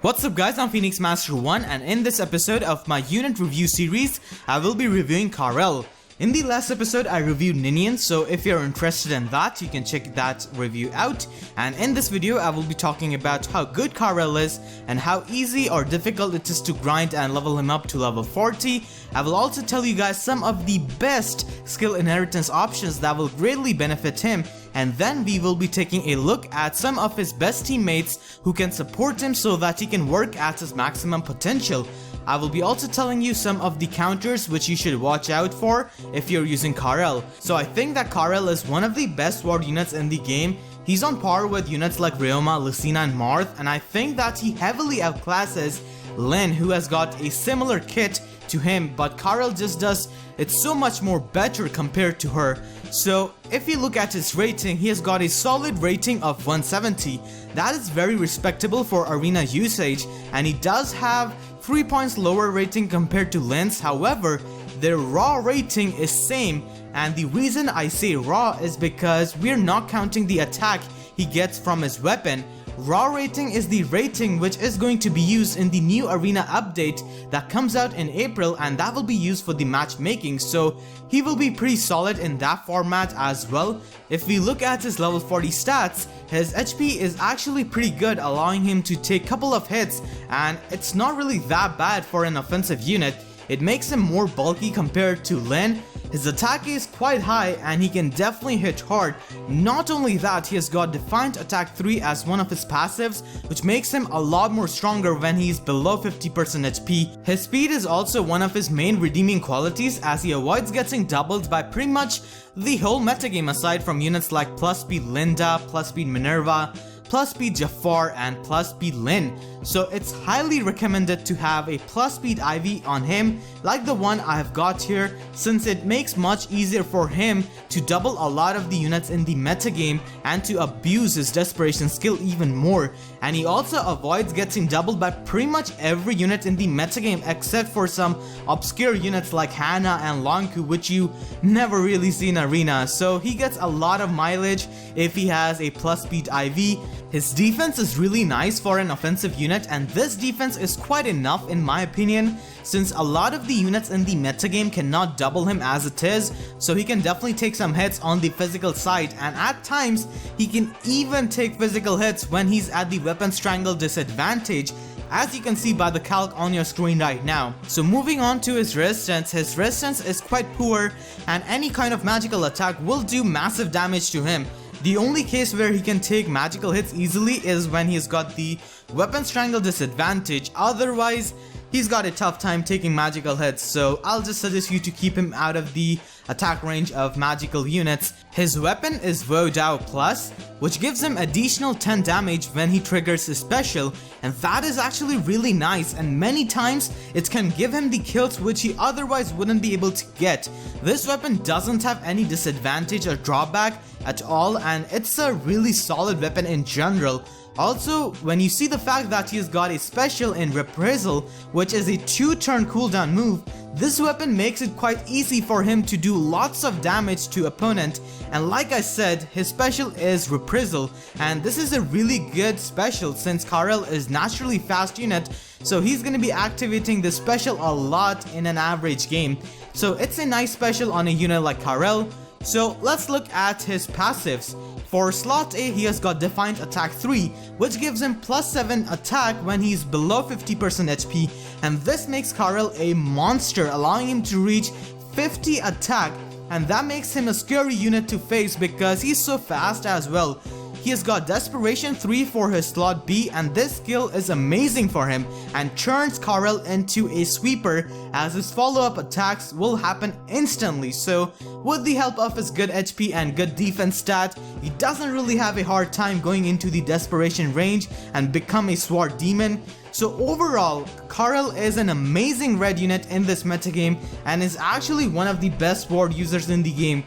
What's up guys, I'm Phoenix Master 1 and in this episode of my unit review series, I will be reviewing Karel. In the last episode I reviewed Ninian, so if you're interested in that, you can check that review out. And in this video I will be talking about how good Karel is and how easy or difficult it is to grind and level him up to level 40. I will also tell you guys some of the best skill inheritance options that will greatly benefit him. And then we will be taking a look at some of his best teammates who can support him so that he can work at his maximum potential. I will be also telling you some of the counters which you should watch out for if you're using Karel. So I think that Karel is one of the best ward units in the game. He's on par with units like Ryoma, Lucina and Marth, and I think that he heavily outclasses Lyn, who has got a similar kit to him, but Karel just does it so much more better compared to her. So if you look at his rating, he has got a solid rating of 170. That is very respectable for arena usage, and he does have 3 points lower rating compared to Lyn's. However, their raw rating is same, and the reason I say raw is because we're not counting the attack he gets from his weapon. Raw rating is the rating which is going to be used in the new arena update that comes out in April, and that will be used for the matchmaking, so he will be pretty solid in that format as well. If we look at his level 40 stats, his HP is actually pretty good, allowing him to take a couple of hits, and it's not really that bad for an offensive unit. It makes him more bulky compared to Lyn. His attack is quite high and he can definitely hit hard. Not only that, he has got Defiant Attack 3 as one of his passives, which makes him a lot more stronger when he's below 50% HP. His speed is also one of his main redeeming qualities, as he avoids getting doubled by pretty much the whole metagame aside from units like plus speed Linda, plus speed Minerva, plus speed Jafar and plus speed Lyn. So it's highly recommended to have a plus speed Ivy on him like the one I have got here, since it makes much easier for him to double a lot of the units in the metagame and to abuse his desperation skill even more. And he also avoids getting doubled by pretty much every unit in the metagame except for some obscure units like Hana and Lonku, which you never really see in arena. So he gets a lot of mileage if he has a plus speed IV. His defense is really nice for an offensive unit, and this defense is quite enough in my opinion, since a lot of the units in the metagame cannot double him as it is, so he can definitely take some hits on the physical side, and at times he can even take physical hits when he's at the weapon strangle disadvantage, as you can see by the calc on your screen right now. So moving on to his resistance is quite poor, and any kind of magical attack will do massive damage to him. The only case where he can take magical hits easily is when he's got the weapon strangle disadvantage. Otherwise, he's got a tough time taking magical hits, so I'll just suggest you to keep him out of the attack range of magical units. His weapon is Vodao Plus, which gives him additional 10 damage when he triggers his special, and that is actually really nice, and many times it can give him the kills which he otherwise wouldn't be able to get. This weapon doesn't have any disadvantage or drawback at all, and it's a really solid weapon in general. Also, when you see the fact that he has got a special in Reprisal, which is a 2-turn cooldown move, this weapon makes it quite easy for him to do lots of damage to opponent. And like I said, his special is Reprisal, and this is a really good special since Karel is naturally fast unit, so he's gonna be activating this special a lot in an average game. So it's a nice special on a unit like Karel. So let's look at his passives. For slot A, he has got Defiant Attack 3, which gives him plus 7 attack when he's below 50% HP, and this makes Karel a monster, allowing him to reach 50 attack, and that makes him a scary unit to face because he's so fast as well. He has got Desperation 3 for his slot B, and this skill is amazing for him and turns Karel into a sweeper, as his follow-up attacks will happen instantly. So with the help of his good HP and good defense stat, he doesn't really have a hard time going into the desperation range and become a sword demon. So overall, Karel is an amazing red unit in this metagame and is actually one of the best ward users in the game.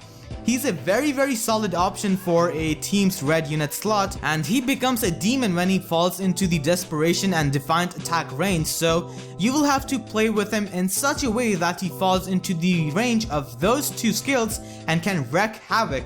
He's a very solid option for a team's red unit slot, and he becomes a demon when he falls into the desperation and defiant attack range, so you will have to play with him in such a way that he falls into the range of those two skills and can wreak havoc.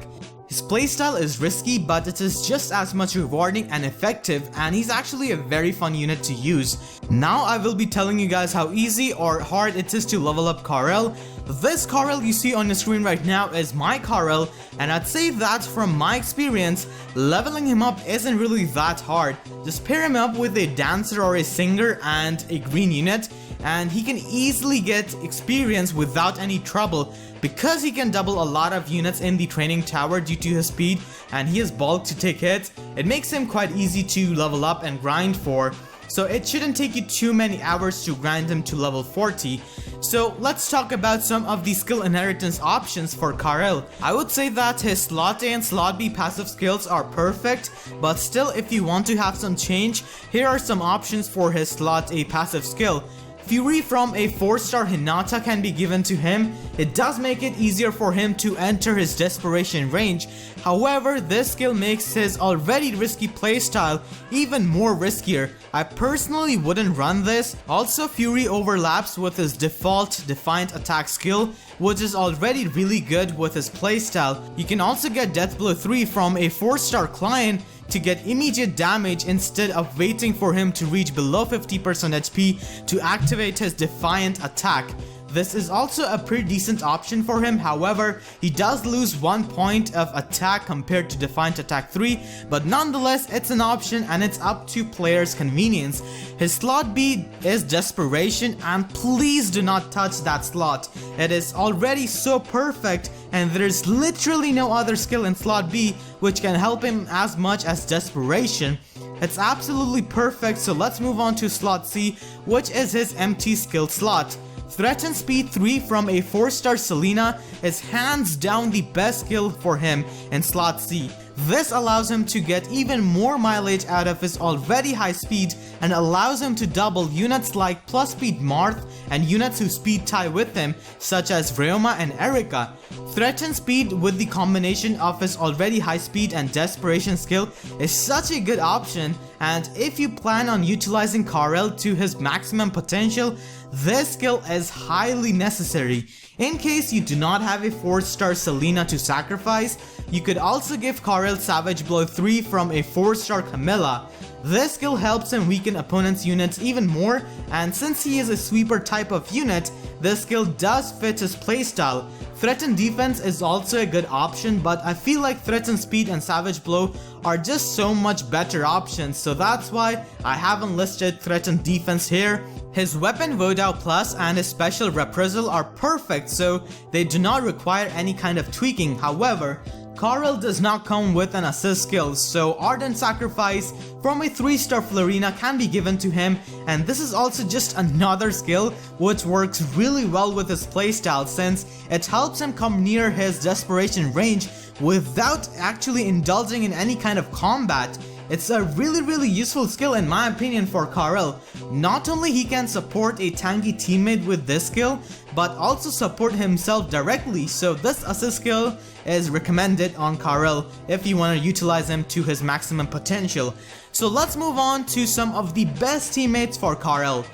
His playstyle is risky, but it is just as much rewarding and effective, and he's actually a very fun unit to use. Now I will be telling you guys how easy or hard it is to level up Karel. This Karel you see on the screen right now is my Karel, and I'd say that from my experience, leveling him up isn't really that hard. Just pair him up with a dancer or a singer and a green unit, and he can easily get experience without any trouble. Because he can double a lot of units in the training tower due to his speed and he has bulk to take hits, it makes him quite easy to level up and grind for. So it shouldn't take you too many hours to grind him to level 40. So let's talk about some of the skill inheritance options for Karel. I would say that his slot A and slot B passive skills are perfect, but still if you want to have some change, here are some options for his slot A passive skill. Fury from a 4-star Hinata can be given to him. It does make it easier for him to enter his desperation range. However, this skill makes his already risky playstyle even more riskier. I personally wouldn't run this. Also, Fury overlaps with his default Defiant attack skill, which is already really good with his playstyle. You can also get Death Blow 3 from a 4-star client to get immediate damage instead of waiting for him to reach below 50% HP to activate his Defiant attack. This is also a pretty decent option for him. However, he does lose 1 point of attack compared to Defiant Attack 3, but nonetheless it's an option and it's up to players' convenience. His slot B is Desperation, and please do not touch that slot. It is already so perfect and there is literally no other skill in slot B which can help him as much as Desperation. It's absolutely perfect, so let's move on to slot C, which is his empty skill slot. Threaten Speed 3 from a 4-star Selena is hands down the best skill for him in slot C. This allows him to get even more mileage out of his already high speed and allows him to double units like plus speed Marth and units who speed tie with him such as Ryoma and Erika. Threaten Speed with the combination of his already high speed and desperation skill is such a good option, and if you plan on utilizing Karel to his maximum potential, this skill is highly necessary. In case you do not have a 4-star Selena to sacrifice, you could also give Karel Savage Blow 3 from a 4-star Camilla. This skill helps him weaken opponents' units even more, and since he is a sweeper type of unit, this skill does fit his playstyle. Threaten Defense is also a good option, but I feel like Threaten Speed and Savage Blow are just so much better options, so that's why I haven't listed Threaten Defense here. His Weapon Vodao Plus and his Special Reprisal are perfect, so they do not require any kind of tweaking. However, Karel does not come with an assist skill, so Ardent Sacrifice from a 3-star Florina can be given to him, and this is also just another skill which works really well with his playstyle since it helps him come near his desperation range without actually indulging in any kind of combat. It's a really useful skill in my opinion for Karel. Not only he can support a tanky teammate with this skill, but also support himself directly, so this assist skill is recommended on Karel if you want to utilize him to his maximum potential. So let's move on to some of the best teammates for Karel.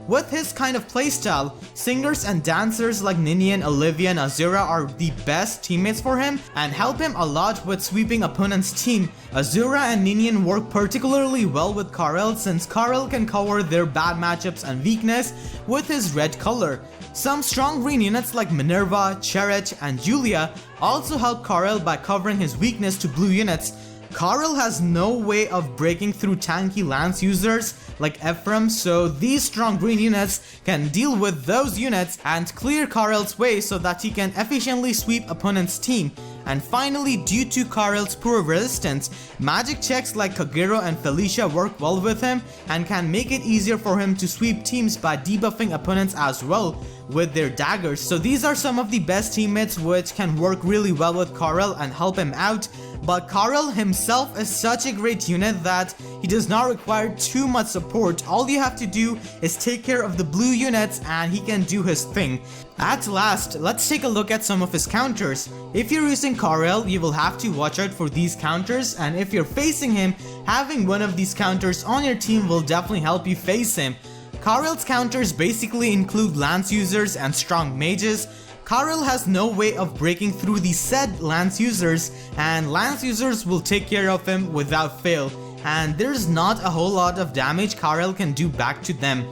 With his kind of playstyle, singers and dancers like Ninian, Olivia, and Azura are the best teammates for him and help him a lot with sweeping opponents' team. Azura and Ninian work particularly well with Karel since Karel can cover their bad matchups and weakness with his red color. Some strong green units like Minerva, Cherech, and Julia also help Karel by covering his weakness to blue units. Karel has no way of breaking through tanky lance users like Ephraim, so these strong green units can deal with those units and clear Karel's way so that he can efficiently sweep opponent's team. And finally, due to Karel's poor resistance, magic checks like Kagero and Felicia work well with him and can make it easier for him to sweep teams by debuffing opponents as well with their daggers. So these are some of the best teammates which can work really well with Karel and help him out. But Karel himself is such a great unit that he does not require too much support. All you have to do is take care of the blue units and he can do his thing. At last, let's take a look at some of his counters. If you're using Karel, you will have to watch out for these counters, and if you're facing him, having one of these counters on your team will definitely help you face him. Karel's counters basically include lance users and strong mages. Karel has no way of breaking through the said Lance users, and Lance users will take care of him without fail, and there's not a whole lot of damage Karel can do back to them.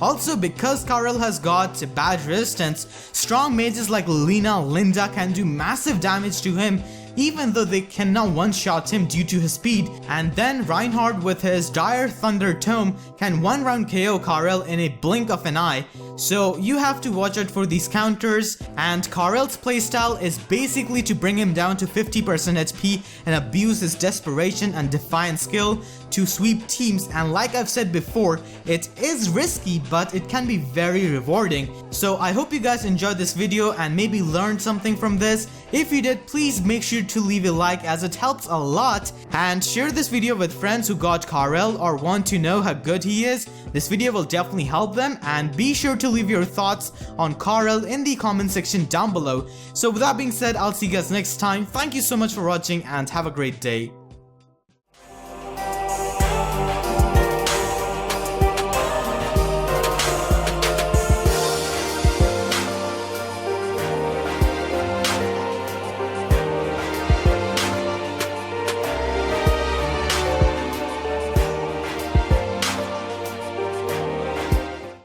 Also, because Karel has got bad resistance, strong mages like Lina, Linda can do massive damage to him even though they cannot one-shot him due to his speed, and then Reinhardt with his Dire Thunder Tome can one-round KO Karel in a blink of an eye. So you have to watch out for these counters, and Karel's playstyle is basically to bring him down to 50% HP and abuse his desperation and defiant skill to sweep teams, and like I've said before, it is risky but it can be very rewarding. So I hope you guys enjoyed this video and maybe learned something from this. If you did, please make sure to leave a like as it helps a lot, and share this video with friends who got Karel or want to know how good he is. This video will definitely help them, and be sure to leave your thoughts on Karel in the comment section down below. So with that being said, I'll see you guys next time. Thank you so much for watching and have a great day.